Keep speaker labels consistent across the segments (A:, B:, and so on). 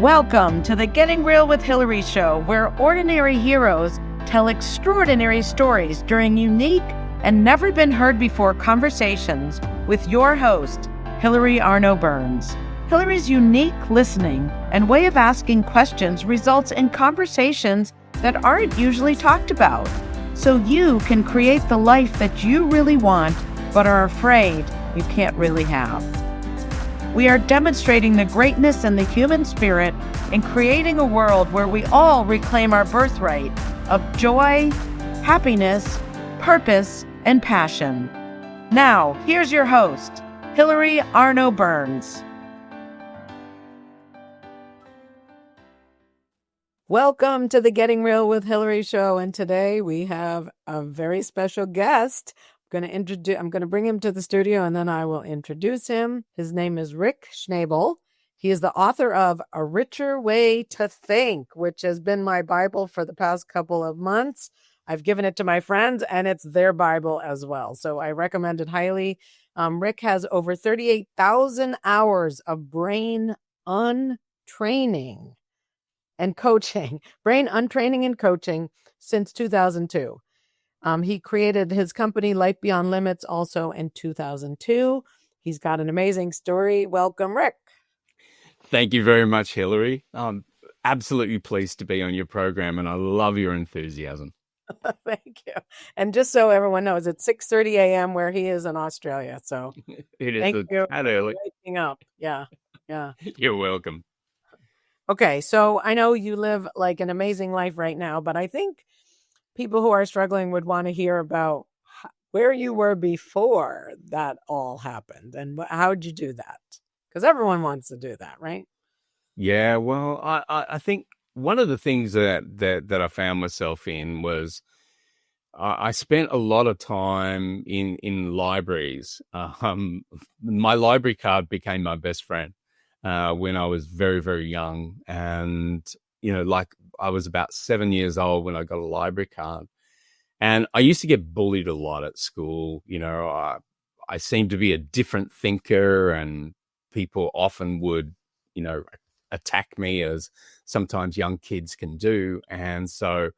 A: Welcome to the Getting Real with Hilary show, where ordinary heroes tell extraordinary stories during unique and never been heard before conversations with your host, Hilary Arno Burns. Hilary's unique listening and way of asking questions results in conversations that aren't usually talked about, so you can create the life that you really want but are afraid you can't really have. We are demonstrating the greatness in the human spirit and creating a world where we all reclaim our birthright of joy, happiness, purpose, and passion. Now, here's your host, Hilary Arno Burns. Welcome to the Getting Real with Hilary show, and today we have a very special guest. I'm going to bring him to the studio, and then I will introduce him. His name is Rik Schnabel. He is the author of A Richer Way to Think, which has been my Bible for the past couple of months. I've given it to my friends, and it's their Bible as well. So I recommend it highly. Rik has over 38,000 hours of brain untraining and coaching, brain untraining and coaching since 2002. He created his company, Life Beyond Limits, also in 2002. He's got an amazing story. Welcome, Rik.
B: Thank you very much, Hilary. I'm absolutely pleased to be on your program, and I love your enthusiasm.
A: Thank you. And just so everyone knows, it's 6:30 a.m. where he is in Australia. So
B: It is
A: thank you
B: that early.
A: for waking up. Yeah.
B: You're welcome.
A: Okay, so I know you live like an amazing life right now, but I think people who are struggling would want to hear about where you were before that all happened and how did you do that? Because everyone wants to do that, right?
B: Yeah, well, I think one of the things that I found myself in was I spent a lot of time in libraries. My library card became my best friend when I was very, very young. And, like I was about 7 years old when I got a library card. And I used to get bullied a lot at school. I seemed to be a different thinker, and people often would, attack me, as sometimes young kids can do. And so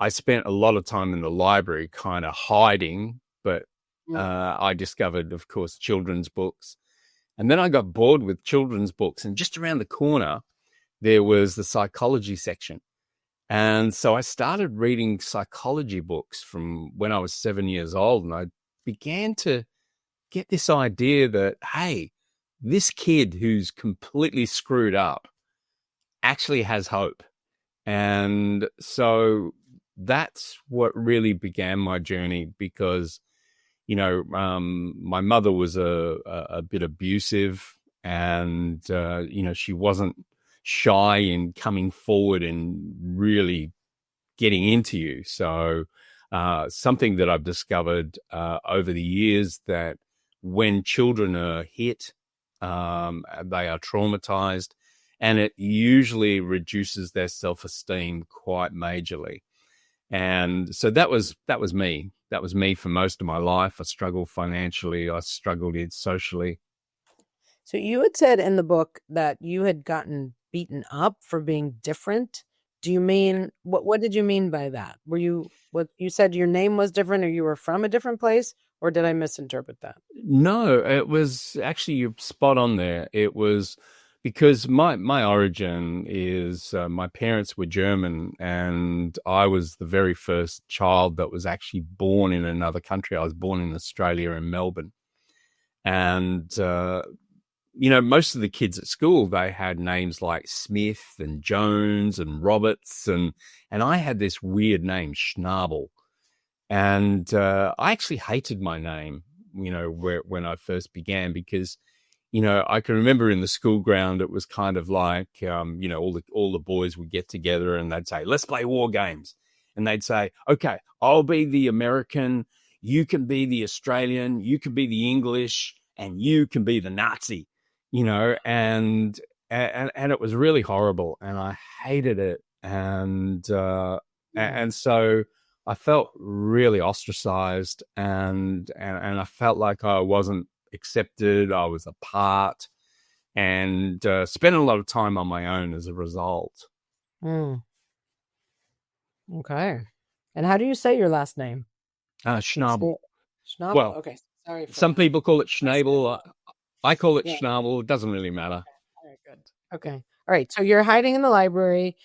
B: I spent a lot of time in the library kind of hiding, but I discovered, of course, children's books. And then I got bored with children's books, and just around the corner, there was the psychology section. And so I started reading psychology books from when I was 7 years old. And I began to get this idea that, hey, this kid who's completely screwed up actually has hope. And so that's what really began my journey, because, my mother was a bit abusive, and, she wasn't shy in coming forward and really getting into you. So something that I've discovered over the years, that when children are hit, they are traumatized, and it usually reduces their self-esteem quite majorly. And so that was me. That was me for most of my life. I struggled financially. I struggled socially.
A: So you had said in the book that you had gotten beaten up for being different. Do you mean, what did you mean by that? You said your name was different, or you were from a different place, or did I misinterpret that?
B: No, it was actually, you're spot on there. It was because my origin is, my parents were German, and I was the very first child that was actually born in another country. I was born in Australia, in Melbourne. And, most of the kids at school, they had names like Smith and Jones and Roberts. And I had this weird name, Schnabel. And I actually hated my name, when I first began, because, I can remember in the school ground, it was kind of like, all the boys would get together and they'd say, let's play war games. And they'd say, okay, I'll be the American, you can be the Australian, you can be the English, and you can be the Nazi, and it was really horrible, and I hated it. And so I felt really ostracized, and I felt like I wasn't accepted. I was apart. and spent a lot of time on my own as a result.
C: Okay. And how do you say your last name?
B: Schnabel.
C: Schnabel.
B: Well,
C: okay. Sorry.
B: Some people call it Schnabel. I call it Schnabel. It doesn't really matter.
C: All right, good. Okay. All right. So you're hiding in the library.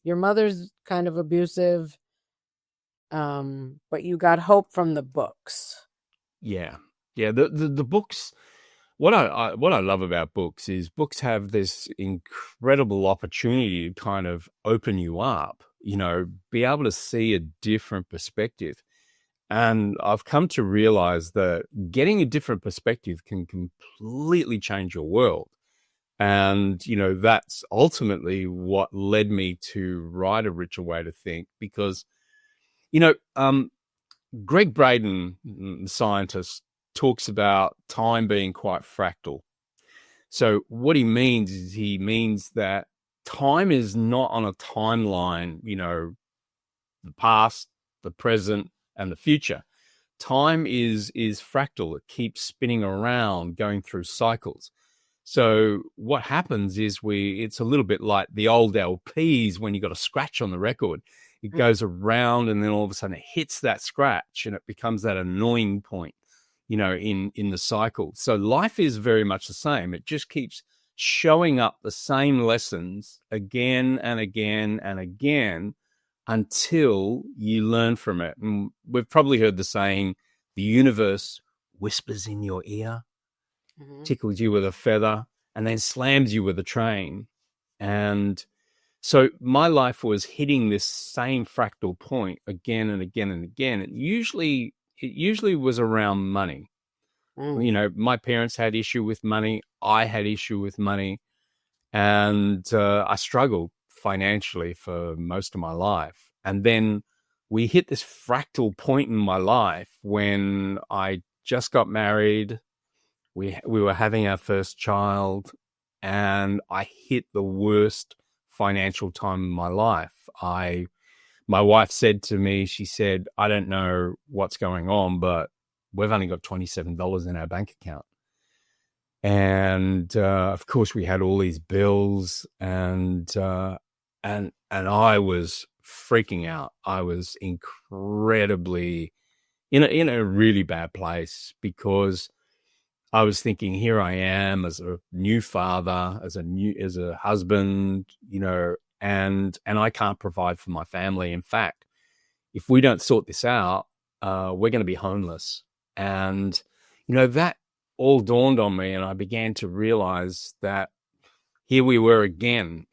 C: Your mother's kind of abusive, but you got hope from the books.
B: Yeah. The books. What I love about books is books have this incredible opportunity to kind of open you up, be able to see a different perspective. And I've come to realize that getting a different perspective can completely change your world. And, that's ultimately what led me to write A Richer Way to Think, because, Greg Braden, the scientist, talks about time being quite fractal. So what he means that time is not on a timeline, the past, the present, and the future. Time is fractal. It keeps spinning around, going through cycles. So what happens is it's a little bit like the old LPs when you got a scratch on the record. It goes around and then all of a sudden it hits that scratch and it becomes that annoying point, in the cycle. So life is very much the same. It just keeps showing up the same lessons again and again and again until you learn from it. And we've probably heard the saying, the universe whispers in your ear, tickles you with a feather, and then slams you with a train. And so my life was hitting this same fractal point again and again and again. It usually was around money. My parents had issue with money. I had issue with money. And I struggled financially for most of my life. And then we hit this fractal point in my life when I just got married. We were having our first child, and I hit the worst financial time in my life. My wife said to me, she said, I don't know what's going on, but we've only got $27 in our bank account. And of course, we had all these bills, and I was freaking out. I was incredibly in a really bad place, because I was thinking, here I am as a new father, as a husband, and I can't provide for my family. In fact, if we don't sort this out, we're going to be homeless. And, that all dawned on me, and I began to realize that here we were again,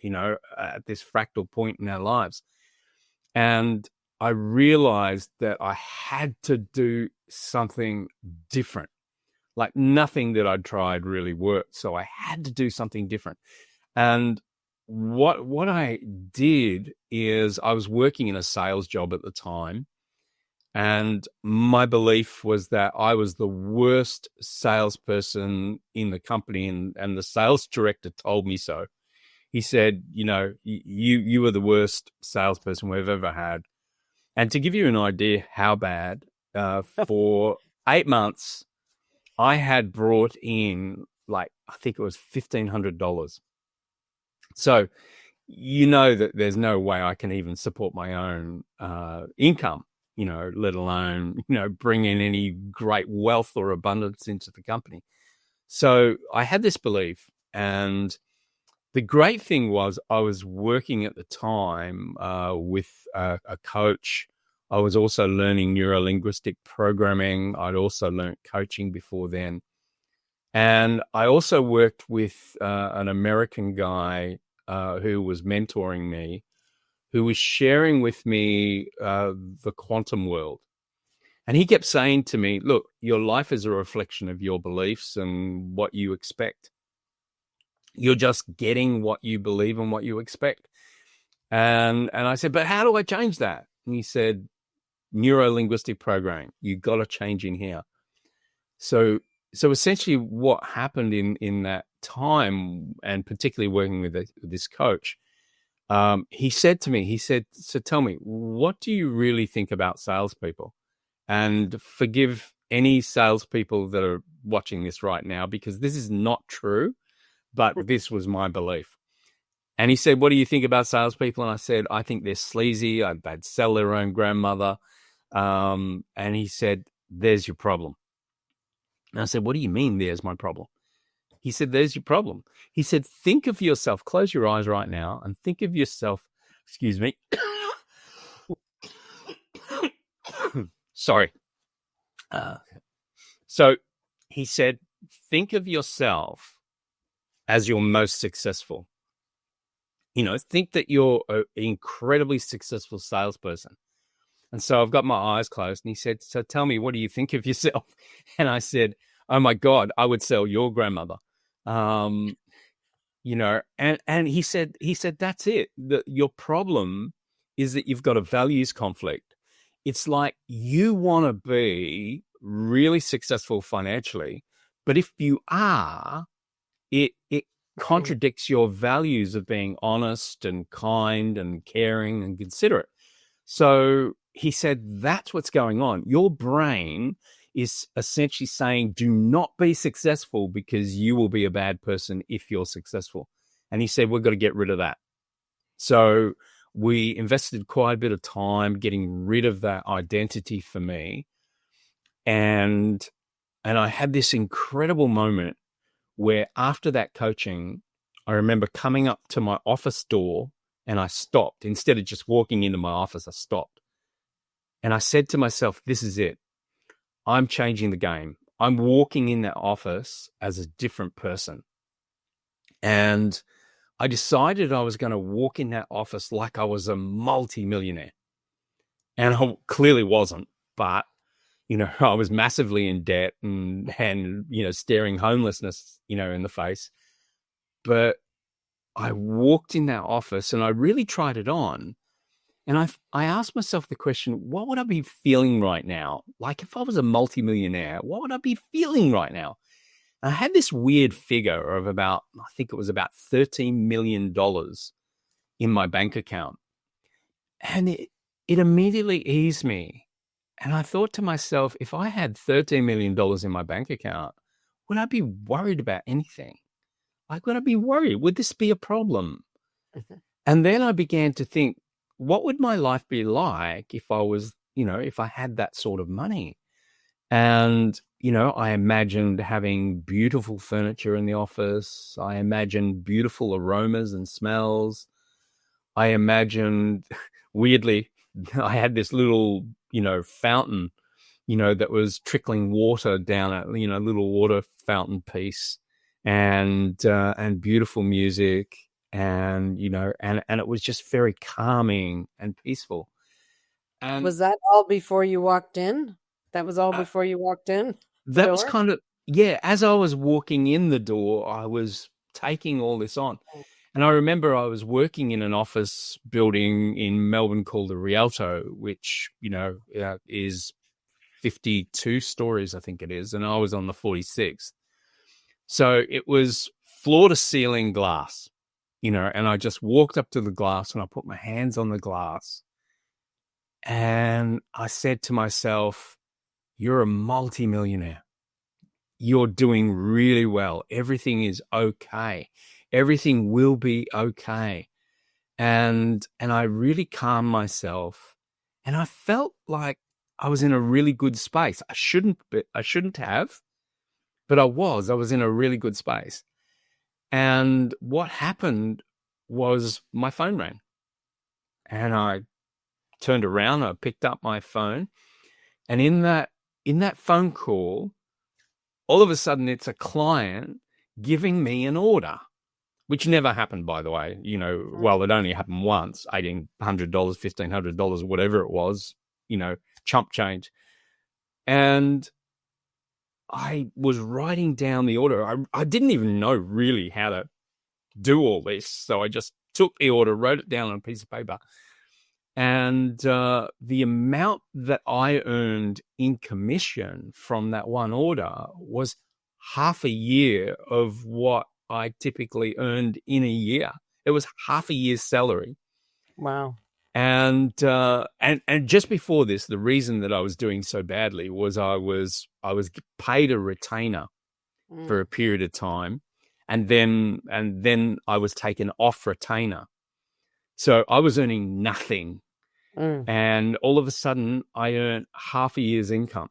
B: at this fractal point in our lives. And I realized that I had to do something different. Like nothing that I'd tried really worked. So I had to do something different. And what I did is I was working in a sales job at the time. And my belief was that I was the worst salesperson in the company. And the sales director told me so. He said, you were the worst salesperson we've ever had. And to give you an idea how bad, for 8 months, I had brought in I think it was $1,500. So, that there's no way I can even support my own income, let alone, bring in any great wealth or abundance into the company. So I had this belief, and the great thing was I was working at the time with a coach. I was also learning neuro-linguistic programming. I'd also learned coaching before then. And I also worked with an American guy who was mentoring me, who was sharing with me the quantum world. And he kept saying to me, look, your life is a reflection of your beliefs and what you expect. You're just getting what you believe and what you expect. And I said, but how do I change that? And he said, neuro-linguistic programming. You got to change in here. So essentially what happened in that time, and particularly working with this coach, he said to me, so tell me, what do you really think about salespeople? And forgive any salespeople that are watching this right now, because this is not true. but this was my belief. And he said, what do you think about salespeople? And I said, I think they're sleazy. They'd sell their own grandmother. And he said, there's your problem. And I said, what do you mean there's my problem? He said, there's your problem. He said, think of yourself, close your eyes right now and think of yourself, excuse me. Sorry. So he said, think of yourself as your most successful. You know, think that you're an incredibly successful salesperson. And so I've got my eyes closed and he said, so tell me, what do you think of yourself? And I said, oh my God, I would sell your grandmother. You know, and he said, that's it. Your problem is that you've got a values conflict. It's like you want to be really successful financially, but if you are, it contradicts your values of being honest and kind and caring and considerate. So he said, that's what's going on. Your brain is essentially saying, do not be successful because you will be a bad person if you're successful. And he said, we've got to get rid of that. So we invested quite a bit of time getting rid of that identity for me. And I had this incredible moment where after that coaching, I remember coming up to my office door and I stopped. Instead of just walking into my office, I stopped. And I said to myself, this is it. I'm changing the game. I'm walking in that office as a different person. And I decided I was going to walk in that office like I was a multi-millionaire. And I clearly wasn't, but, you know, I was massively in debt and, you know, staring homelessness, you know, in the face. But I walked in that office and I really tried it on. And I asked myself the question, what would I be feeling right now? Like if I was a multimillionaire, what would I be feeling right now? And I had this weird figure of about, I think it was about $13 million in my bank account. And it immediately eased me. And I thought to myself, if I had $13 million in my bank account, would I be worried about anything? Like, would I be worried? Would this be a problem? And then I began to think, what would my life be like if I was, you know, if I had that sort of money? And, you know, I imagined having beautiful furniture in the office. I imagined beautiful aromas and smells. I imagined, weirdly, I had this little, you know, fountain, you know, that was trickling water down a, you know, little water fountain piece and beautiful music. And, you know, and it was just very calming and peaceful. And
C: was that all before you walked in? That was all before you walked in?
B: That was kind of, yeah, as I was walking in the door, I was taking all this on. And I remember I was working in an office building in Melbourne called the Rialto, which, you know, is 52 stories, I think it is. And I was on the 46th. So it was floor to ceiling glass. You know, and I just walked up to the glass and I put my hands on the glass and I said to myself, you're a multimillionaire. You're doing really well. Everything is okay. Everything will be okay. And I really calmed myself and I felt like I was in a really good space. I shouldn't have, but I was in a really good space. And what happened was my phone rang and I turned around, I picked up my phone and in that phone call, all of a sudden it's a client giving me an order, which never happened, by the way. You know, well, it only happened once, $1,800, $1,500, whatever it was, you know, chump change. And I was writing down the order. I didn't even know really how to do all this. So I just took the order, wrote it down on a piece of paper. And the amount that I earned in commission from that one order was half a year of what I typically earned in a year. It was half a year's salary.
C: Wow.
B: And just before this, the reason that I was doing so badly was I was paid a retainer for a period of time, And then I was taken off retainer. So I was earning nothing. And all of a sudden I earned half a year's income.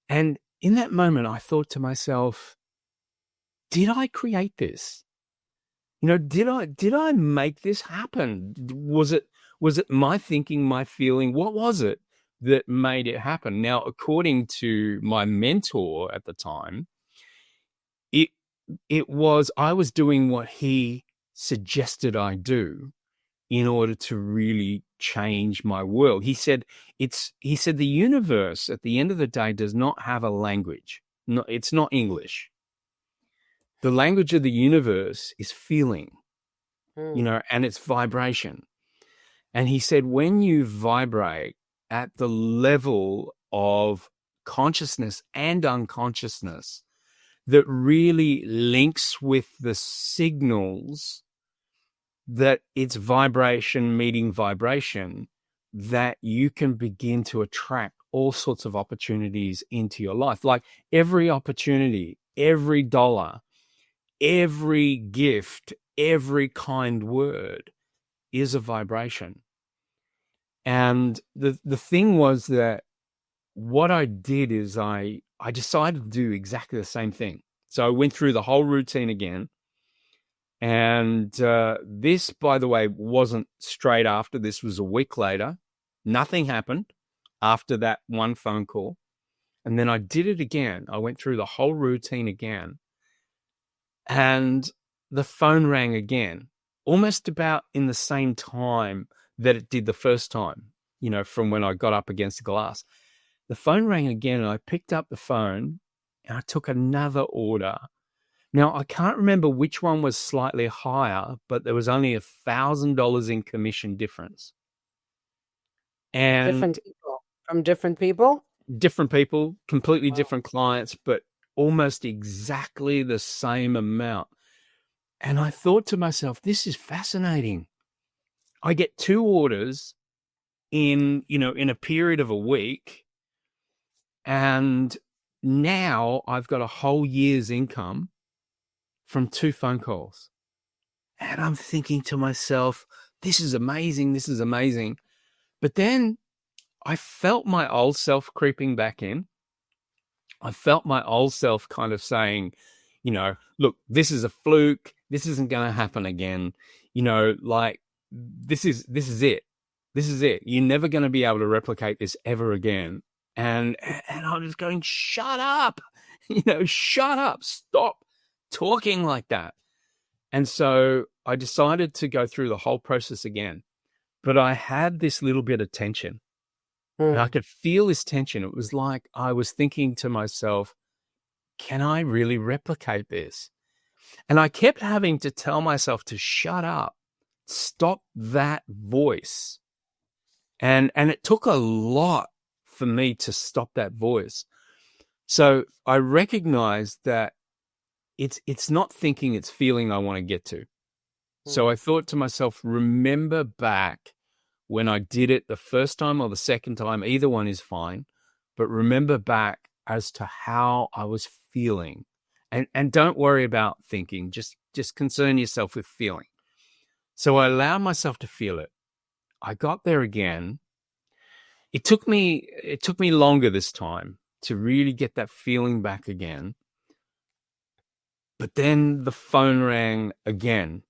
B: And in that moment, I thought to myself, did I create this? Did I make this happen? Was it my thinking, my feeling? What was it that made it happen? Now, according to my mentor at the time, it was I was doing what he suggested I do in order to really change my world. He said the universe at the end of the day does not have a language. No, it's not English. The language of the universe is feeling, and it's vibration. And he said, when you vibrate at the level of consciousness and unconsciousness that really links with the signals that it's vibration meeting vibration, that you can begin to attract all sorts of opportunities into your life. Like every opportunity, every dollar, every gift, every kind word is a vibration. And the thing was that what I did is I decided to do exactly the same thing. So I went through the whole routine again. And this, by the way, wasn't straight after. This was a week later. Nothing happened after that one phone call. And then I did it again. I went through the whole routine again. And the phone rang again, almost about in the same time that it did the first time, from when I got up against the glass. The phone rang again, and I picked up the phone and I took another order. Now, I can't remember which one was slightly higher, but there was only $1,000 in commission difference. And
C: different people from different people?
B: Different people, completely
C: Wow.
B: different clients, but almost exactly the same amount. And I thought to myself, this is fascinating. I get 2 orders in a period of a week, and now I've got a whole year's income from 2 phone calls. And I'm thinking to myself, this is amazing. This is amazing. But then I felt my old self creeping back in. I felt my old self kind of saying, look, this is a fluke. This isn't going to happen again. Like this is it. This is it. You're never going to be able to replicate this ever again. And I was going, shut up, shut up, stop talking like that. And so I decided to go through the whole process again, but I had this little bit of tension. And I could feel this tension. It was like I was thinking to myself, can I really replicate this? And I kept having to tell myself to shut up, stop that voice. And it took a lot for me to stop that voice. So I recognized that it's not thinking, it's feeling I want to get to. So I thought to myself, remember back when I did it the first time or the second time, either one is fine, but remember back as to how I was feeling. And don't worry about thinking, just concern yourself with feeling. So I allowed myself to feel it. I got there again. It took me longer this time to really get that feeling back again. But then the phone rang again.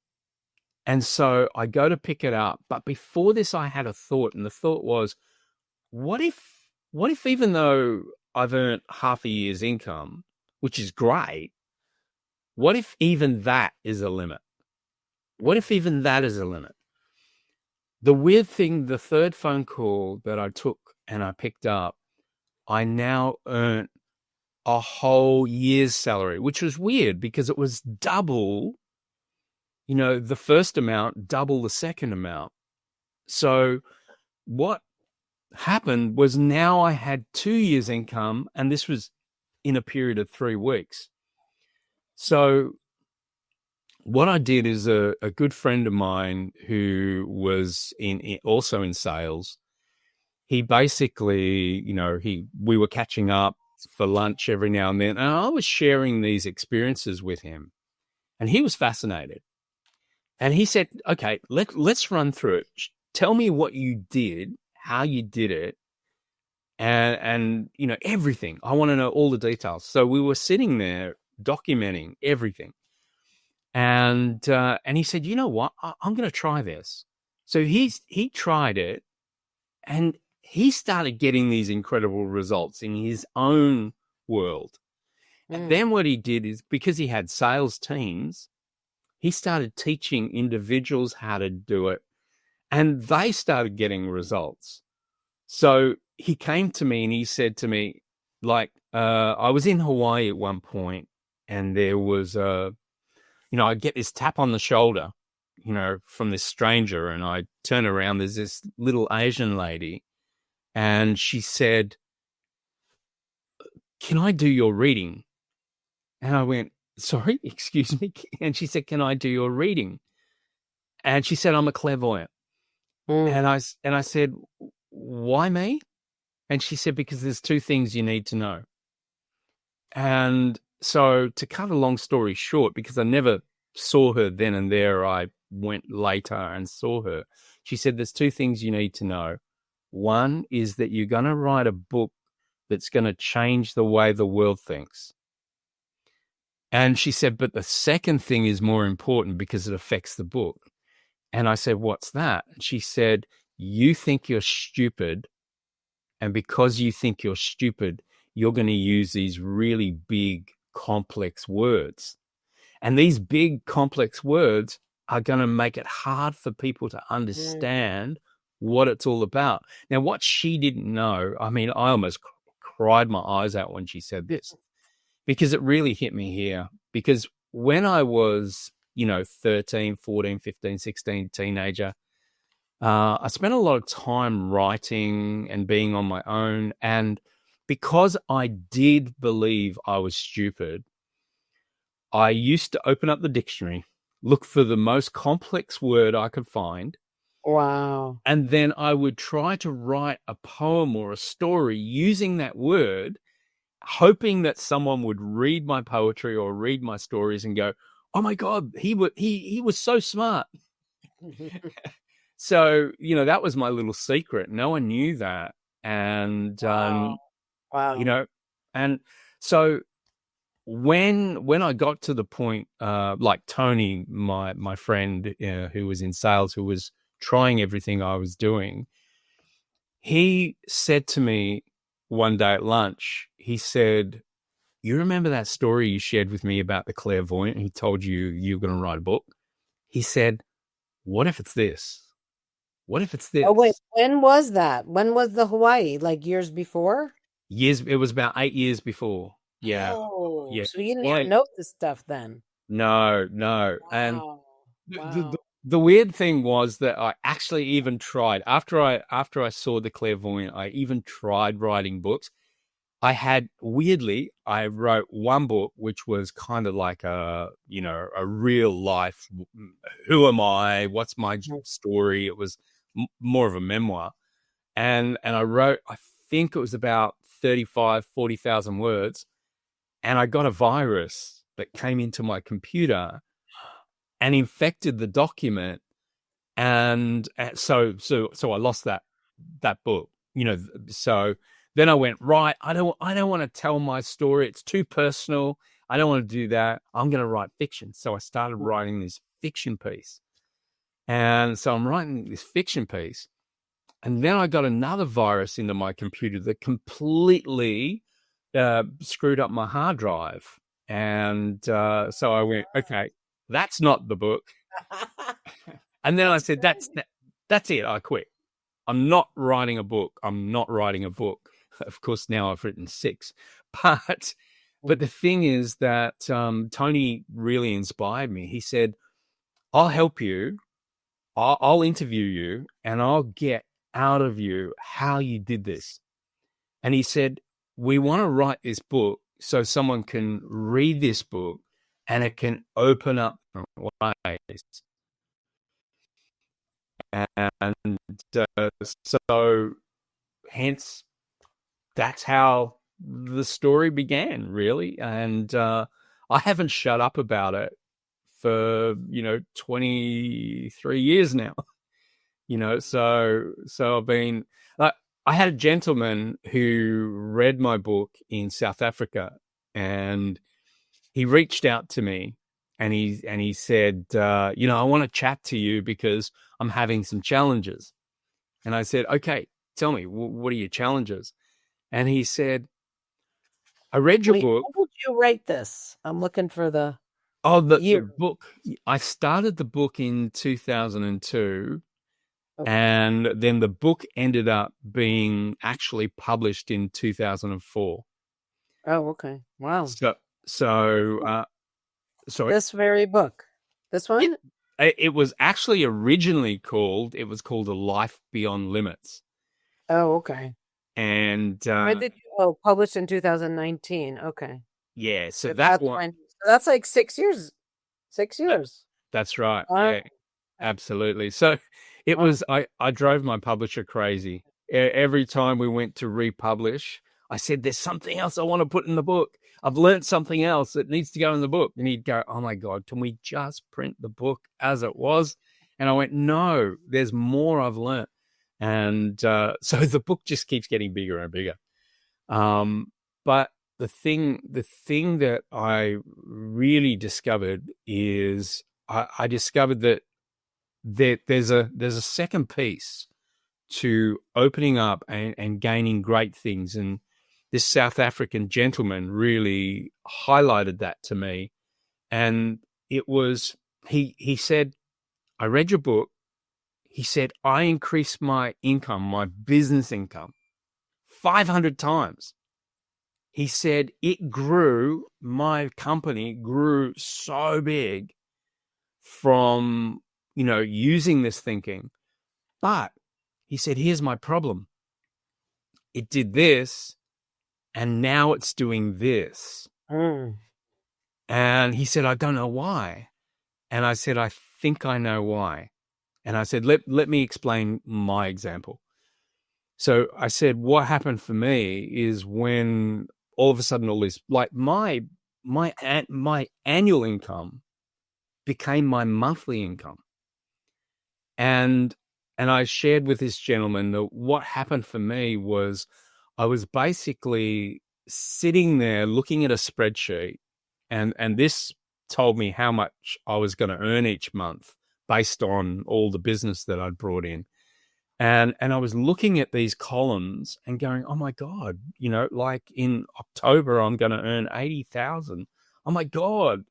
B: And so I go to pick it up. But before this, I had a thought. And the thought was, what if even though I've earned half a year's income, which is great, what if even that is a limit? What if even that is a limit? The weird thing, the third phone call that I took and I picked up, I now earned a whole year's salary, which was weird because it was double, the first amount, double the second amount. So what happened was now I had 2 years' income, and this was in a period of 3 weeks. So what I did is a good friend of mine who was also in sales. He basically, we were catching up for lunch every now and then, and I was sharing these experiences with him. And he was fascinated. And he said, okay, let's run through it. Tell me what you did, how you did it, and everything. I want to know all the details. So we were sitting there documenting everything. And he said, you know what? I'm going to try this. So he tried it, and he started getting these incredible results in his own world. And then what he did is, because he had sales teams, he started teaching individuals how to do it, and they started getting results. So he came to me and he said to me, like, I was in Hawaii at one point, and there was I get this tap on the shoulder, from this stranger, and I turn around, there's this little Asian lady, and she said, "Can I do your reading?" And I went, "Sorry, excuse me." And she said, "Can I do your reading?" And she said, "I'm a clairvoyant." And I said, "Why me?" And she said, "Because there's two things you need to know." And so, to cut a long story short, because I never saw her then and there, I went later and saw her. She said, "There's two things you need to know. One is that you're going to write a book that's going to change the way the world thinks." And she said, "But the second thing is more important because it affects the book." And I said, "What's that?" And she said, "You think you're stupid. And because you think you're stupid, you're going to use these really big, complex words. And these big, complex words are going to make it hard for people to understand what it's all about." Now, what she didn't know, I mean, I almost cried my eyes out when she said this, because it really hit me here. Because when I was, 13, 14, 15, 16, teenager, I spent a lot of time writing and being on my own. And because I did believe I was stupid, I used to open up the dictionary, look for the most complex word I could find.
C: Wow.
B: And then I would try to write a poem or a story using that word, hoping that someone would read my poetry or read my stories and go, "Oh my God, he was so smart." So, that was my little secret. No one knew that. And,
C: Wow.
B: And so when I got to the point, like Tony, my friend, who was in sales, who was trying everything I was doing, he said to me one day at lunch, he said, "You remember that story you shared with me about the clairvoyant who told you were going to write a book?" He said, "What if it's this? What if it's this?"
C: Oh, wait, when was that? When was the Hawaii? Like years before?
B: Years. It was about 8 years before. Yeah.
C: Oh,
B: Yeah.
C: so you didn't
B: Well,
C: even know this stuff then.
B: no. And
C: Wow.
B: the weird thing was that I actually even tried, after I saw the clairvoyant, I even tried writing books. I wrote one book, which was kind of like a real life, who am I? What's my story? It was more of a memoir. And I wrote, I think it was about 40,000 words. And I got a virus that came into my computer and infected the document. And so I lost that book, so then I went, right, I don't want to tell my story. It's too personal. I don't want to do that. I'm going to write fiction. So I started writing this fiction piece. And so I'm writing this fiction piece. And then I got another virus into my computer that completely screwed up my hard drive. And so I went, okay, that's not the book. And then I said, that's it. I quit. I'm not writing a book. Of course, now I've written 6. But the thing is that Tony really inspired me. He said, "I'll help you. I'll interview you, and I'll get out of you how you did this." And he said, "We want to write this book so someone can read this book and it can open up ways." And so hence, that's how the story began, really. And I haven't shut up about it for 23 years now. So I've been I had a gentleman who read my book in South Africa, and he reached out to me, and he said, I want to chat to you because I'm having some challenges. And I said, okay, tell me, what are your challenges? And he said, I read your book.
C: When did you write this? I'm looking for the
B: the book. I started the book in 2002. Okay. And then the book ended up being actually published in 2004.
C: Oh, okay. Wow.
B: Sorry.
C: This very book. This one?
B: It was actually originally called A Life Beyond Limits.
C: Oh, okay.
B: And
C: when did you published in 2019? Okay.
B: Yeah, so that's one.
C: So that's like 6 years. 6 years.
B: That's right. Yeah, absolutely. So it was. I drove my publisher crazy. Every time we went to republish, I said, "There's something else I want to put in the book. I've learned something else that needs to go in the book." And he'd go, "Oh my God, can we just print the book as it was?" And I went, "No, there's more I've learned." And so the book just keeps getting bigger and bigger. But the thing that I really discovered is I discovered that there's a second piece to opening up and gaining great things. And this South African gentleman really highlighted that to me. And it was, he said, I read your book. He said, I increased my income, my business income, 500 times. He said, my company grew so big from, using this thinking. But he said, here's my problem. It did this, and now it's doing this. And he said, I don't know why. And I said, I think I know why. And I said, let me explain my example. So I said, what happened for me is when all of a sudden all this, like my annual income became my monthly income. And I shared with this gentleman that what happened for me was I was basically sitting there looking at a spreadsheet, and this told me how much I was going to earn each month based on all the business that I'd brought in. And I was looking at these columns and going, oh my God, like in October, I'm going to earn 80,000. Oh my God.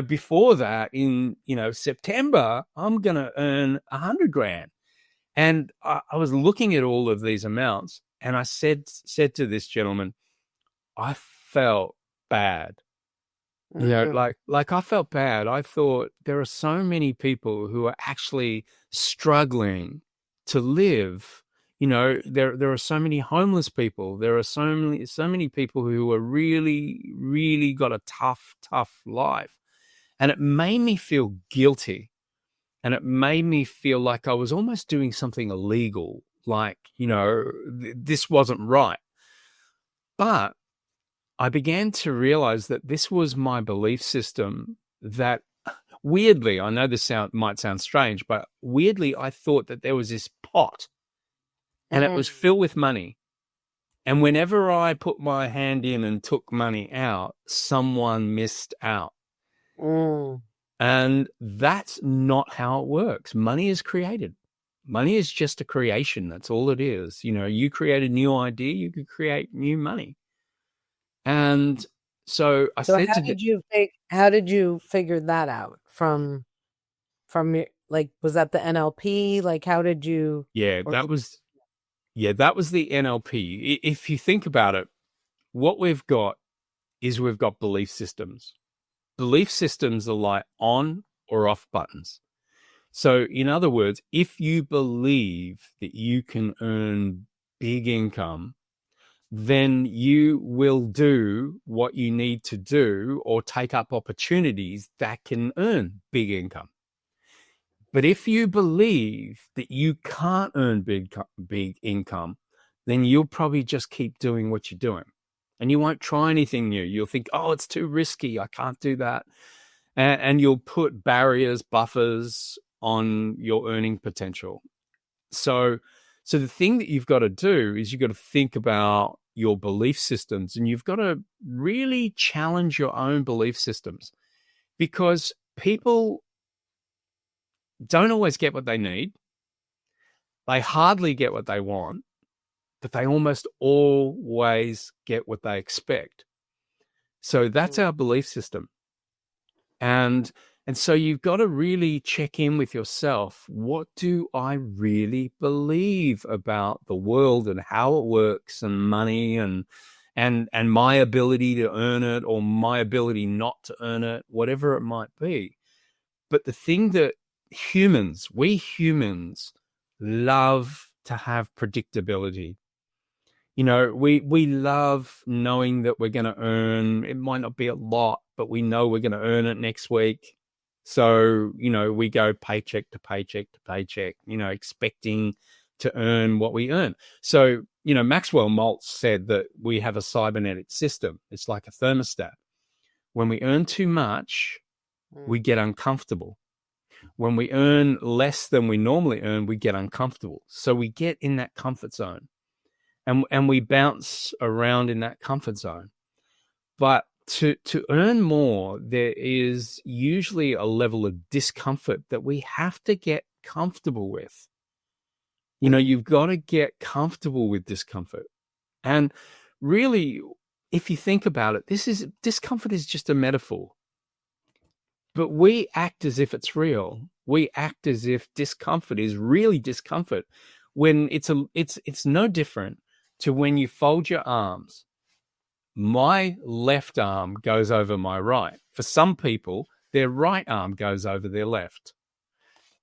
B: Before that, in, September, I'm going to earn 100 grand. And I was looking at all of these amounts, and I said to this gentleman, I felt bad. Like I felt bad. I thought there are so many people who are actually struggling to live. There are so many homeless people. There are so many people who are really, really got a tough life. And it made me feel guilty. And it made me feel like I was almost doing something illegal. Like, this wasn't right. But I began to realize that this was my belief system that weirdly, I know this might sound strange, but weirdly, I thought that there was this pot and it was filled with money. And whenever I put my hand in and took money out, someone missed out. And that's not how it works. Money is created. Money is just a creation. That's all it is. You create a new idea, you could create new money. And so I said,
C: how did you figure that out from your, like, was that the NLP? Like, how did you?
B: Yeah, that was the NLP. If you think about it, what we've got belief systems. Belief systems are like on or off buttons. So in other words, if you believe that you can earn big income, then you will do what you need to do or take up opportunities that can earn big income. But if you believe that you can't earn big income, then you'll probably just keep doing what you're doing and you won't try anything new. You'll think, oh, it's too risky. I can't do that. and you'll put barriers, buffers on your earning potential. So the thing that you've got to do is you've got to think about your belief systems, and you've got to really challenge your own belief systems, because people don't always get what they need. They hardly get what they want, but they almost always get what they expect. So that's our belief system. And so you've got to really check in with yourself. What do I really believe about the world and how it works, and money, and my ability to earn it, or my ability not to earn it, whatever it might be. But the thing that we humans love to have predictability. You know, we love knowing that we're going to earn. It might not be a lot, but we know we're going to earn it next week. So, you know, we go paycheck to paycheck to paycheck, you know, expecting to earn what we earn. So, you know, Maxwell Maltz said that we have a cybernetic system. It's like a thermostat. When we earn too much, we get uncomfortable. When we earn less than we normally earn, we get uncomfortable. So we get in that comfort zone, and we bounce around in that comfort zone. But to earn more, there is usually a level of discomfort that we have to get comfortable with. You know, you've got to get comfortable with discomfort. And really, if you think about it, discomfort is just a metaphor. But we act as if it's real. We act as if discomfort is really discomfort, when it's no different to when you fold your arms. My left arm goes over my right. For some people, their right arm goes over their left.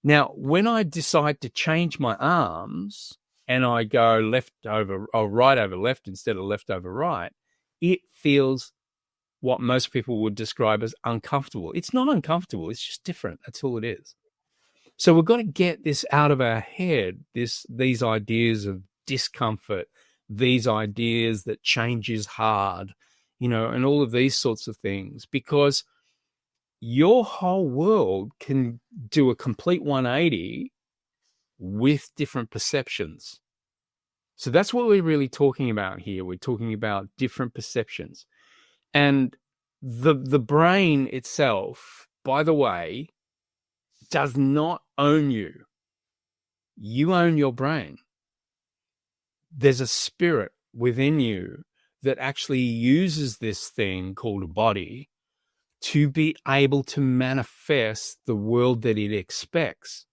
B: Now, when I decide to change my arms and I go left over or right over left instead of left over right, it feels what most people would describe as uncomfortable. It's not uncomfortable. It's just different. That's all it is. So we've got to get this out of our head, these ideas of discomfort, these ideas that change is hard, you know, and all of these sorts of things, because your whole world can do a complete 180 with different perceptions. So that's what we're really talking about here. We're talking about different perceptions. And the brain itself, by the way, does not own you. You own your brain. There's a spirit within you that actually uses this thing called a body to be able to manifest the world that it expects.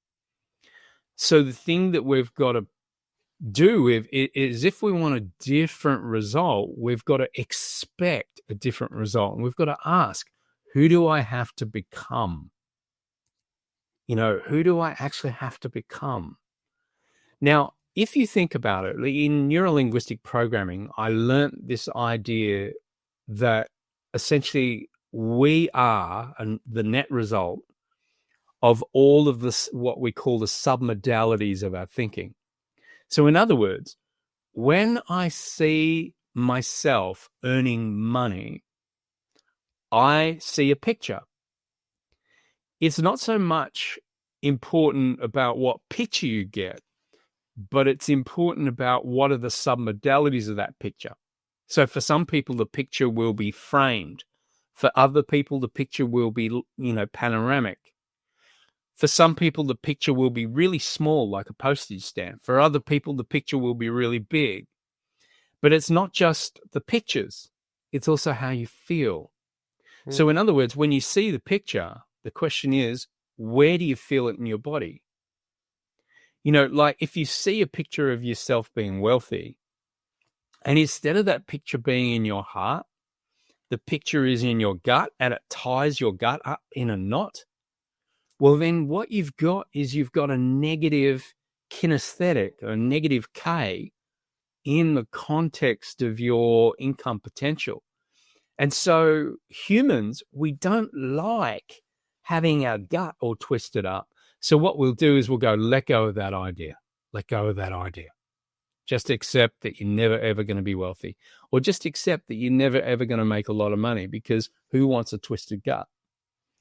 B: So the thing that we've got to do is, if we want a different result, we've got to expect a different result. And we've got to ask, who do I have to become? You know, who do I actually have to become? Now, if you think about it, in neurolinguistic programming, I learned this idea that essentially we are the net result of all of this, what we call the submodalities of our thinking. So in other words, when I see myself earning money, I see a picture. It's not so much important about what picture you get, but it's important about what are the submodalities of that picture. So for some people, the picture will be framed. For other people, the picture will be, you know, panoramic. For some people, the picture will be really small, like a postage stamp. For other people, the picture will be really big. But it's not just the pictures. It's also how you feel. So in other words, when you see the picture, the question is, where do you feel it in your body? You know, like if you see a picture of yourself being wealthy, and instead of that picture being in your heart, the picture is in your gut and it ties your gut up in a knot, well, then what you've got is you've got a negative kinesthetic, a negative K in the context of your income potential. And so humans, we don't like having our gut all twisted up. So what we'll do is we'll go, let go of that idea. Let go of that idea. Just accept that you're never, ever going to be wealthy, or just accept that you're never, ever going to make a lot of money, because who wants a twisted gut?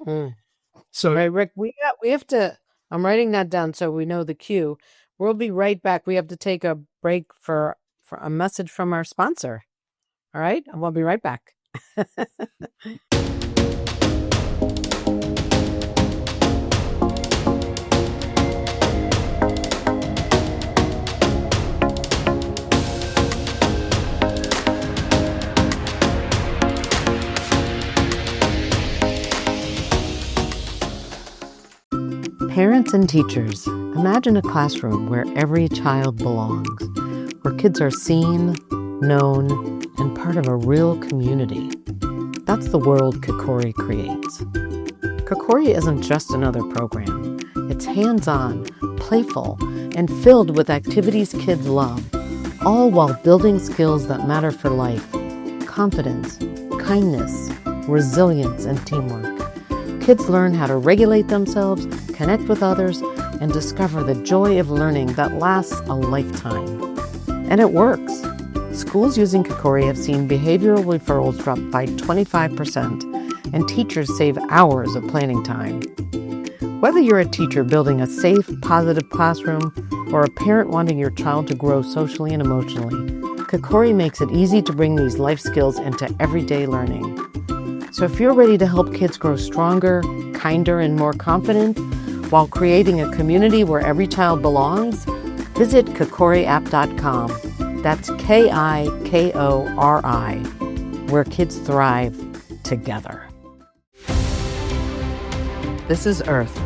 C: Mm.
B: So
C: Right, Rick, we have to, I'm writing that down so we know the cue. We'll be right back. We have to take a break for a message from our sponsor. All right, and we'll be right back. Parents and teachers, imagine a classroom where every child belongs, where kids are seen, known, and part of a real community. That's the world Kokori creates. Kokori isn't just another program. It's hands-on, playful, and filled with activities kids love, all while building skills that matter for life: confidence, kindness, resilience, and teamwork. Kids learn how to regulate themselves, connect with others, and discover the joy of learning that lasts a lifetime. And it works. Schools using Kokori have seen behavioral referrals drop by 25%, and teachers save hours of planning time. Whether you're a teacher building a safe, positive classroom, or a parent wanting your child to grow socially and emotionally, Kokori makes it easy to bring these life skills into everyday learning. So if you're ready to help kids grow stronger, kinder, and more confident, while creating a community where every child belongs, visit kokoriapp.com. That's KIKORI, where kids thrive together. This is Earth,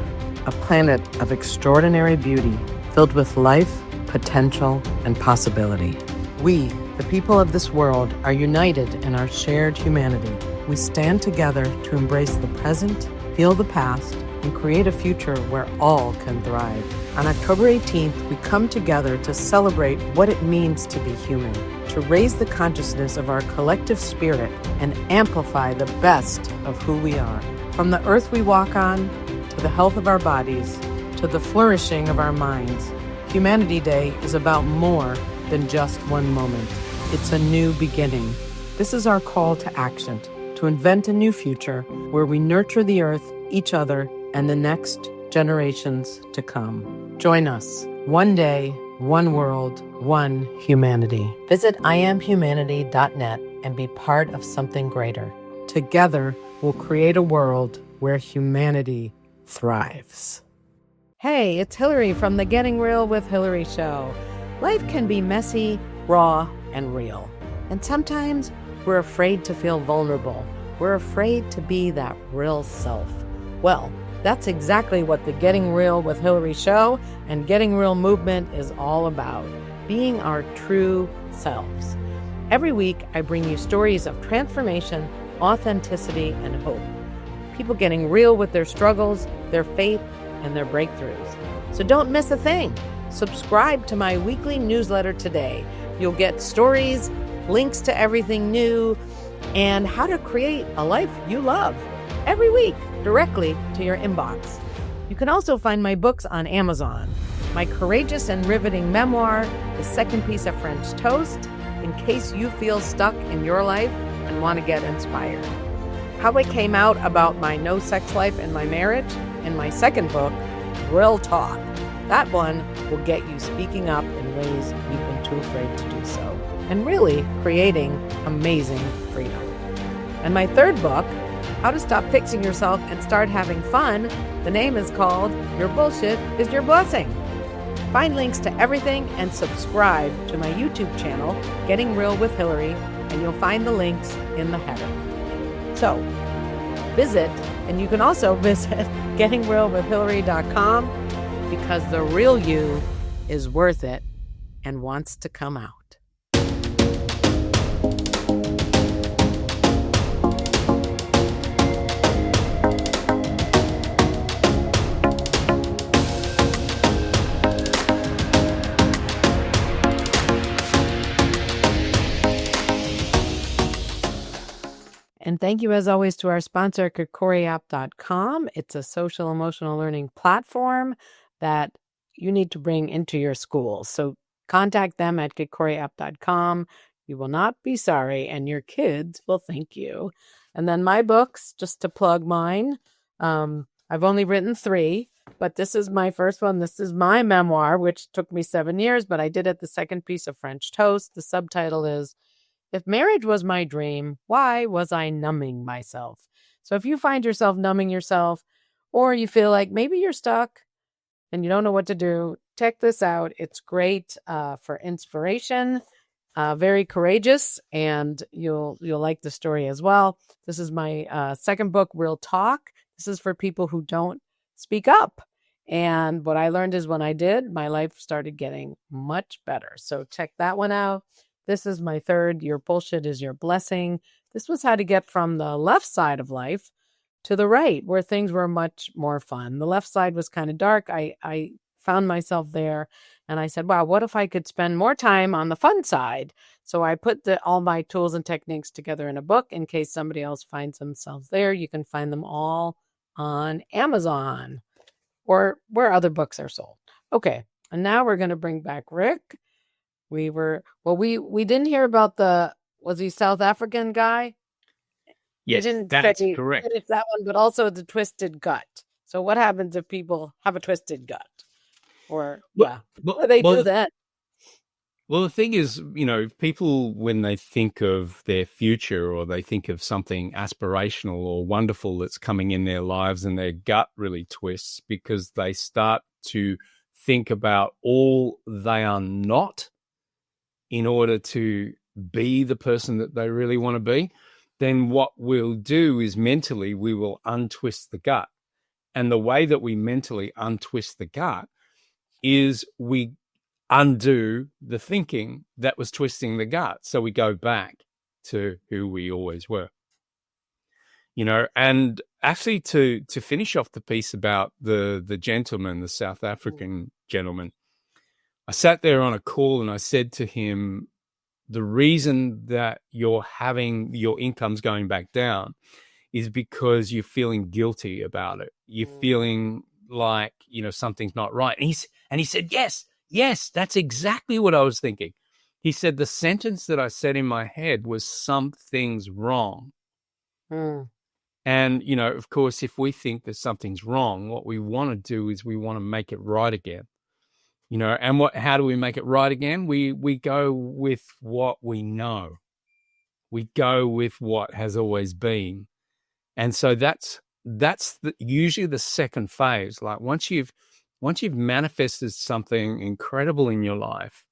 C: a planet of extraordinary beauty, filled with life, potential, and possibility. We, the people of this world, are united in our shared humanity. We stand together to embrace the present, heal the past, and create a future where all can thrive. On October 18th, we come together to celebrate what it means to be human, to raise the consciousness of our collective spirit and amplify the best of who we are. From the earth we walk on, to the health of our bodies, to the flourishing of our minds, Humanity Day is about more than just one moment. It's a new beginning. This is our call to action, to invent a new future where we nurture the earth, each other, and the next generations to come. Join us. One day, one world, one humanity. Visit IamHumanity.net and be part of something greater. Together, we'll create a world where humanity thrives. Hey, it's Hilary from the Getting Real with Hilary show. Life can be messy, raw, and real. And sometimes we're afraid to feel vulnerable. We're afraid to be that real self. Well, that's exactly what the Getting Real with Hilary show and Getting Real movement is all about. Being our true selves. Every week, I bring you stories of transformation, authenticity, and hope. People getting real with their struggles, their faith, and their breakthroughs. So don't miss a thing. Subscribe to my weekly newsletter today. You'll get stories, links to everything new, and how to create a life you love every week directly to your inbox. You can also find my books on Amazon. My courageous and riveting memoir, The Second Piece of French Toast, in case you feel stuck in your life and want to get inspired. How I came out about my no sex life in my marriage, in my second book, Real Talk. That one will get you speaking up in ways you've been too afraid to do so, and really creating amazing freedom. And my third book, How to Stop Fixing Yourself and Start Having Fun, the name is called Your Bullshit is Your Blessing. Find links to everything and subscribe to my YouTube channel, Getting Real with Hilary, and you'll find the links in the header. So, visit, and you can also visit gettingrealwithhilary.com, because the real you is worth it and wants to come out. And thank you, as always, to our sponsor, kokoriapp.com. It's a social emotional learning platform that you need to bring into your school. So contact them at kokoriapp.com. You will not be sorry, and your kids will thank you. And then my books, just to plug mine,
A: I've only written 3, but this is my first one. This is my memoir, which took me 7 years, but I did it the second piece of French toast. The subtitle is, If Marriage Was My Dream, Why Was I Numbing Myself? So if you find yourself numbing yourself, or you feel like maybe you're stuck and you don't know what to do, check this out. It's great for inspiration, very courageous, and you'll like the story as well. This is my second book, Real Talk. This is for people who don't speak up. And what I learned is when I did, my life started getting much better. So check that one out. This is my third, Your Bullshit is Your Blessing. This was how to get from the left side of life to the right, where things were much more fun. The left side was kind of dark. I found myself there, and I said, wow, what if I could spend more time on the fun side? So I put all my tools and techniques together in a book in case somebody else finds themselves there. You can find them all on Amazon or where other books are sold. Okay, and now we're going to bring back Rik. We didn't hear about was he South African guy?
B: Yes, that's correct.
A: Finish that one, but also the twisted gut. So what happens if people have a twisted gut? Or, what do they do then?
B: Well, the thing is, people, when they think of their future or they think of something aspirational or wonderful that's coming in their lives, and their gut really twists because they start to think about all they are not in order to be the person that they really want to be, then what we'll do is mentally we will untwist the gut. And the way that we mentally untwist the gut is we undo the thinking that was twisting the gut. So we go back to who we always were. And actually to finish off the piece about the gentleman, the South African gentleman, I sat there on a call and I said to him, the reason that your income's going back down is because you're feeling guilty about it. You're feeling like, something's not right. And he said, yes, that's exactly what I was thinking. He said, the sentence that I said in my head was something's wrong. And, of course, if we think that something's wrong, what we want to do is we want to make it right again. And how do we make it right again? We go with what we know. We go with what has always been. And so that's usually the second phase. Like once you've manifested something incredible in your life,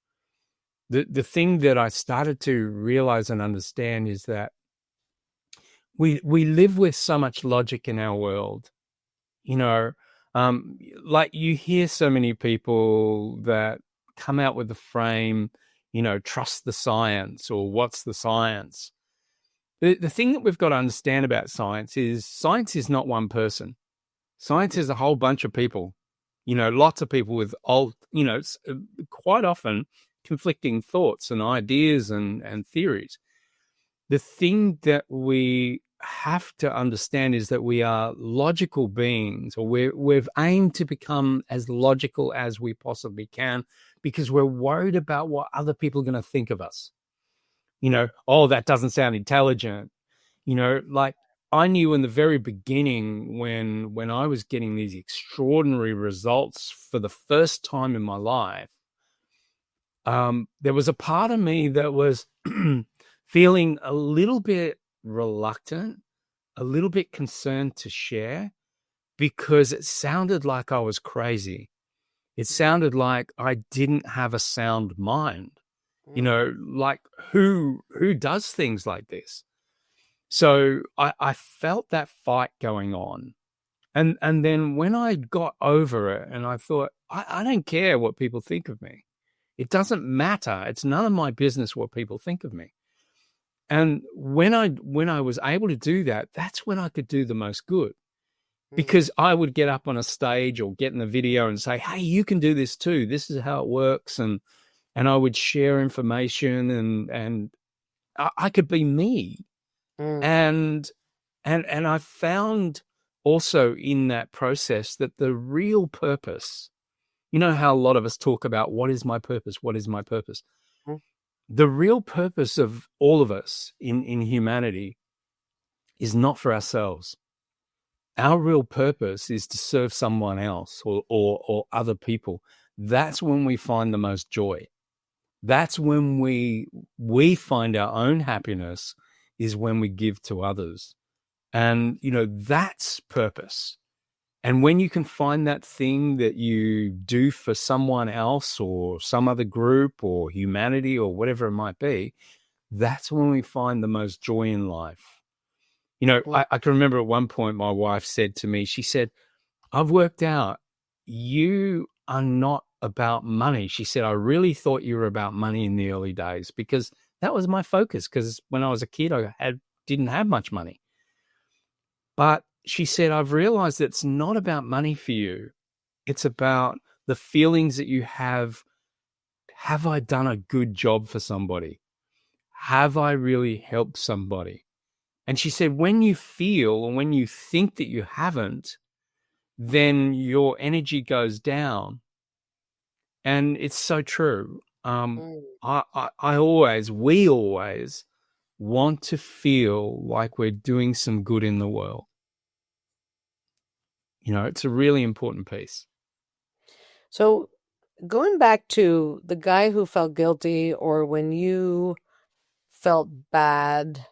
B: the thing that I started to realize and understand is that we live with so much logic in our world. Like you hear so many people that come out with the frame, trust the science, or what's the science? The thing that we've got to understand about science is not one person. Science is a whole bunch of people, lots of people with quite often conflicting thoughts and ideas and theories. The thing that we have to understand is that we are logical beings, or we've aimed to become as logical as we possibly can because we're worried about what other people are going to think of us. That doesn't sound intelligent. Like I knew in the very beginning when I was getting these extraordinary results for the first time in my life, there was a part of me that was feeling a little bit reluctant, a little bit concerned to share because it sounded like I was crazy. It sounded like I didn't have a sound mind. Like who does things like this? So I felt that fight going on. And then when I got over it and I thought, I don't care what people think of me. It doesn't matter. It's none of my business what people think of me. And when I was able to do that, that's when I could do the most good. Because I would get up on a stage or get in a video and say, hey, you can do this too. This is how it works. And I would share information and I could be me. And I found also in that process that the real purpose, how a lot of us talk about what is my purpose? What is my purpose? The real purpose of all of us in humanity is not for ourselves. our real purpose is to serve someone else or other people, that's when we find the most joy. That's when we find our own happiness, is when we give to others. And, that's purpose. And when you can find that thing that you do for someone else or some other group or humanity or whatever it might be, that's when we find the most joy in life. I can remember at one point my wife said to me, she said, I've worked out you are not about money. She said, I really thought you were about money in the early days, because that was my focus, because when I was a kid, didn't have much money. But she said, I've realized it's not about money for you. It's about the feelings that you have. Have I done a good job for somebody? Have I really helped somebody? And she said, when you feel or when you think that you haven't, then your energy goes down. And it's so true. We always want to feel like we're doing some good in the world. It's a really important piece.
C: So going back to the guy who felt guilty, or when you felt bad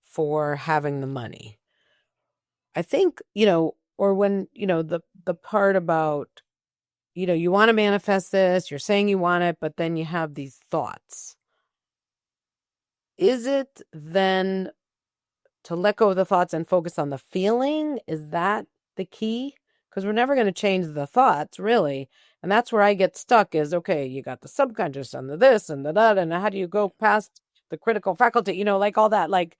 C: for having the money, I think, or when, the part about, you want to manifest this, you're saying you want it, but then you have these thoughts. Is it then to let go of the thoughts and focus on the feeling? Is that the key? Because we're never going to change the thoughts, really. And that's where I get stuck is, okay, you got the subconscious and the this and the that, and how do you go past the critical faculty, like all that, like,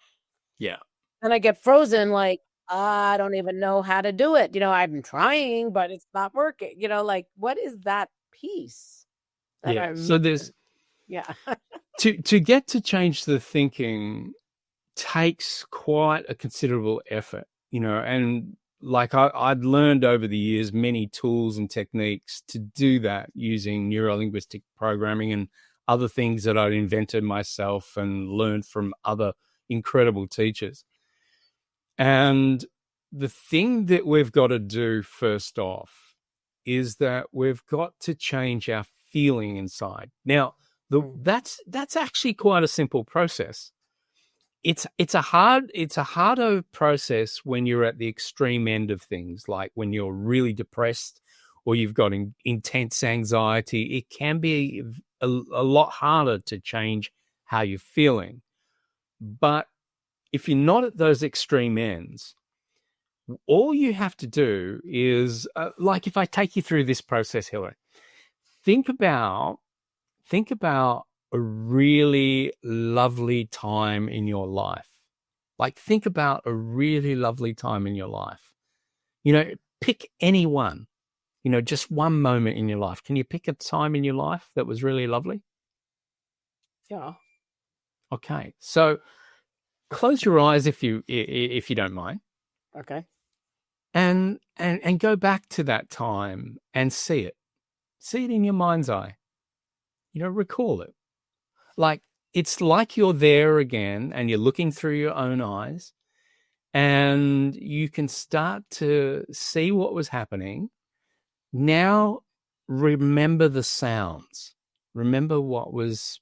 B: yeah.
C: And I get frozen, like, I don't even know how to do it. I'm trying, but it's not working. Like, what is that piece?
B: So there's, to get to change the thinking takes quite a considerable effort, and like I'd learned over the years many tools and techniques to do that using neuro-linguistic programming and other things that I'd invented myself and learned from other incredible teachers. And the thing that we've got to do first off is that we've got to change our feeling inside. Now, that's actually quite a simple process. It's a harder process when you're at the extreme end of things, like when you're really depressed or you've got intense anxiety. It can be a lot harder to change how you're feeling. But if you're not at those extreme ends, all you have to do is, like if I take you through this process, Hilary, think about a really lovely time in your life. Like, think about a really lovely time in your life. Pick any one, just one moment in your life. Can you pick a time in your life that was really lovely?
C: Yeah.
B: Okay. So close your eyes if you don't mind.
C: Okay.
B: And go back to that time and see it. See it in your mind's eye. Recall it. Like, it's like you're there again and you're looking through your own eyes and you can start to see what was happening. Now, remember the sounds. Remember what was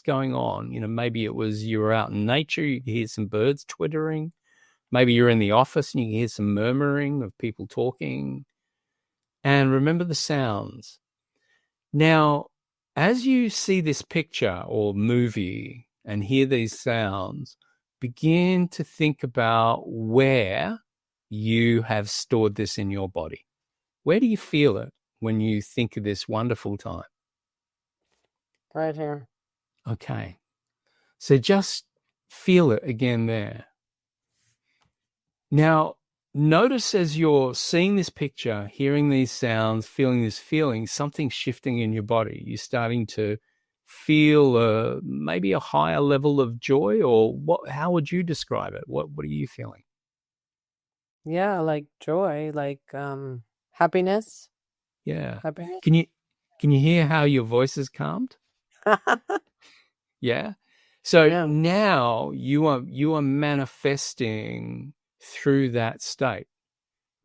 B: going on. Maybe it was you were out in nature, you could hear some birds twittering. Maybe you're in the office and you can hear some murmuring of people talking. And remember the sounds. Now, as you see this picture or movie and hear these sounds, begin to think about where you have stored this in your body. Where do you feel it when you think of this wonderful time?
C: Right here.
B: Okay. So just feel it again there. Now, notice as you're seeing this picture, hearing these sounds, feeling this feeling, something's shifting in your body. You're starting to feel maybe a higher level of joy, or how would you describe it? What are you feeling?
C: Yeah, like joy, like happiness.
B: Yeah.
C: Happiness.
B: Can you hear how your voice is calmed? Yeah. So now you are manifesting through that state.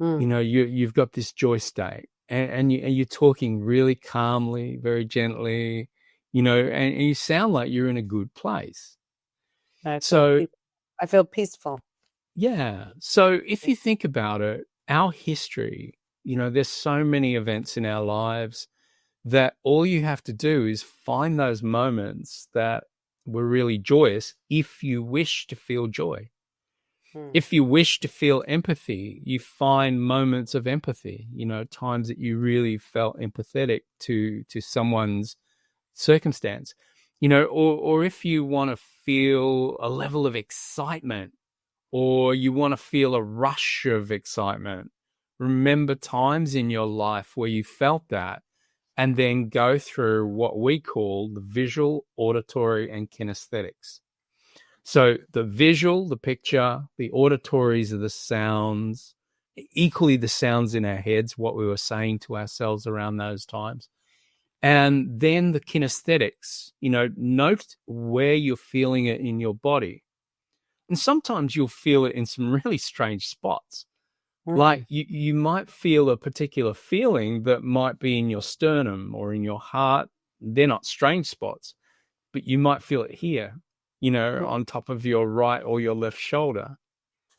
C: Mm.
B: You've got this joy state, and you're talking really calmly, very gently, and you sound like you're in a good place.
C: I
B: So
C: feel peaceful.
B: yeah. So if you think about it, our history, there's so many events in our lives that all you have to do is find those moments that were really joyous if you wish to feel joy. If you wish to feel empathy, you find moments of empathy, times that you really felt empathetic to someone's circumstance, or if you want to feel a level of excitement, or you want to feel a rush of excitement, remember times in your life where you felt that, and then go through what we call the visual, auditory, and kinesthetics. So the visual, the picture, the auditories are the sounds, equally the sounds in our heads, what we were saying to ourselves around those times. And then the kinesthetics, note where you're feeling it in your body. And sometimes you'll feel it in some really strange spots. Like you might feel a particular feeling that might be in your sternum or in your heart. They're not strange spots, but you might feel it here, on top of your right or your left shoulder.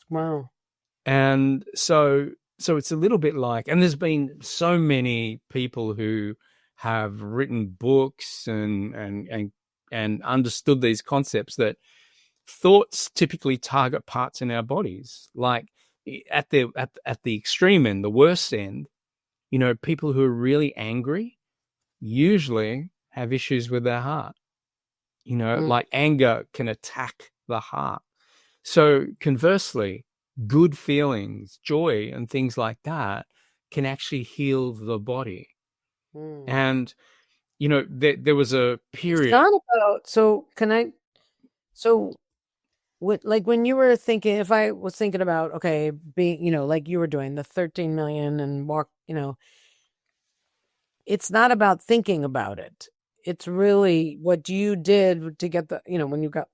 C: Wow.
B: And so it's a little bit like, and there's been so many people who have written books and understood these concepts that thoughts typically target parts in our bodies. Like at the extreme end, the worst end, people who are really angry usually have issues with their heart. Like anger can attack the heart. So conversely, good feelings, joy, and things like that can actually heal the body. And, there was a period.
C: It's not about, like when you were thinking, if I was thinking about, okay, being, like you were doing the 13 million and walk, it's not about thinking about it. It's really what you did to get the, when you got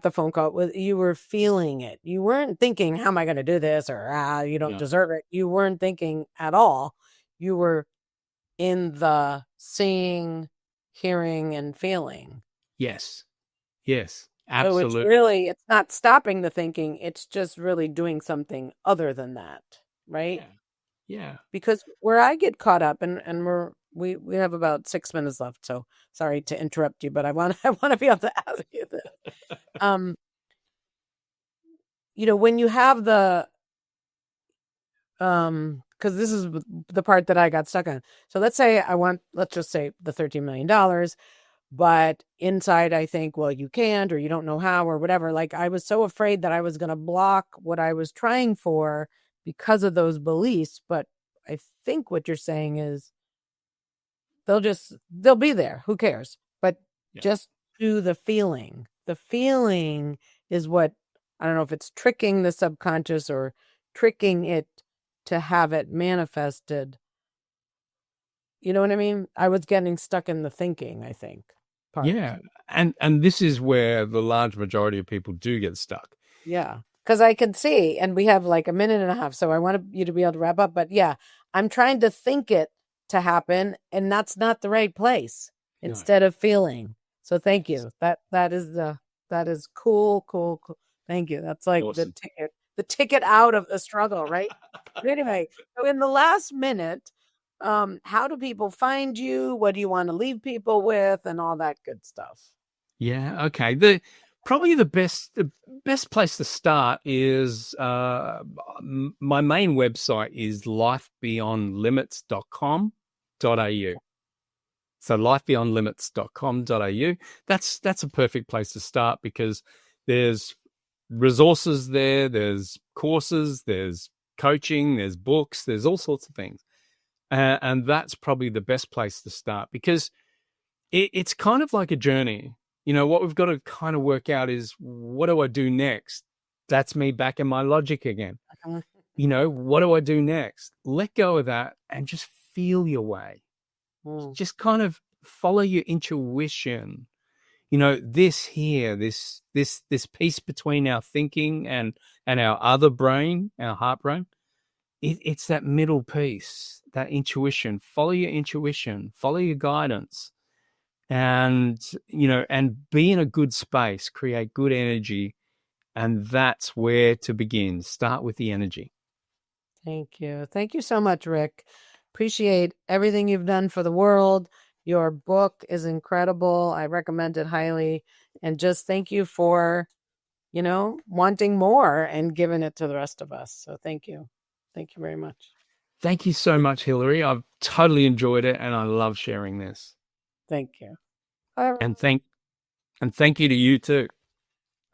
C: the phone call, you were feeling it. You weren't thinking, how am I going to do this? Or, you don't deserve it. You weren't thinking at all. You were in the seeing, hearing, and feeling.
B: Yes, absolutely.
C: So it's not stopping the thinking. It's just really doing something other than that. Right.
B: Yeah. Because
C: where I get caught up and we have about 6 minutes left, so sorry to interrupt you, but I want to be able to ask you this. When you have the because this is the part that I got stuck on. So let's just say the $13 million, but inside I think, well, you can't, or you don't know how, or whatever. Like I was so afraid that I was going to block what I was trying for because of those beliefs. But I think what you're saying is they'll be there. Who cares? But just do the feeling. The feeling is what, I don't know if it's tricking the subconscious or tricking it to have it manifested. You know what I mean? I was getting stuck in the thinking, I think.
B: Yeah. And this is where the large majority of people do get stuck.
C: Yeah. Because I can see, and we have like a minute and a half, so I want you to be able to wrap up. But yeah, I'm trying to think it to happen, and that's not the right place instead of feeling. So thank you. That is cool. Thank you. That's like awesome. the ticket out of the struggle, right? Anyway, so in the last minute, how do people find you? What do you want to leave people with, and all that good stuff?
B: Yeah. Okay. Probably the best place to start is my main website is lifebeyondlimits.com.au. So lifebeyondlimits.com.au. That's a perfect place to start because there's resources there, there's courses, there's coaching, there's books, there's all sorts of things. And that's probably the best place to start because it's kind of like a journey. What we've got to kind of work out is, what do I do next? That's me back in my logic again. What do I do next? Let go of that and just feel your way. Just kind of follow your intuition. This piece between our thinking and our other brain, our heart brain, it's that middle piece, that intuition. Follow your intuition, follow your guidance, and be in a good space, create good energy, and that's where to begin. Start with the energy.
C: Thank you. Thank you so much, Rik. Appreciate everything you've done for the world. Your book is incredible. I recommend it highly. And just thank you for, wanting more and giving it to the rest of us. So thank you. Thank you very much.
B: Thank you so much, Hilary. I've totally enjoyed it, and I love sharing this.
C: Thank you.
B: And thank you to you too.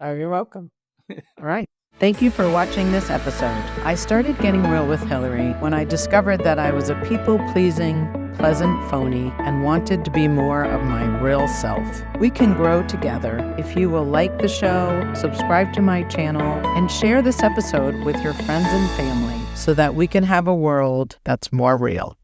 C: Oh, you're welcome.
A: All right. Thank you for watching this episode. I started getting real with Hilary when I discovered that I was a people-pleasing, pleasant phony and wanted to be more of my real self. We can grow together if you will like the show, subscribe to my channel, and share this episode with your friends and family so that we can have a world that's more real.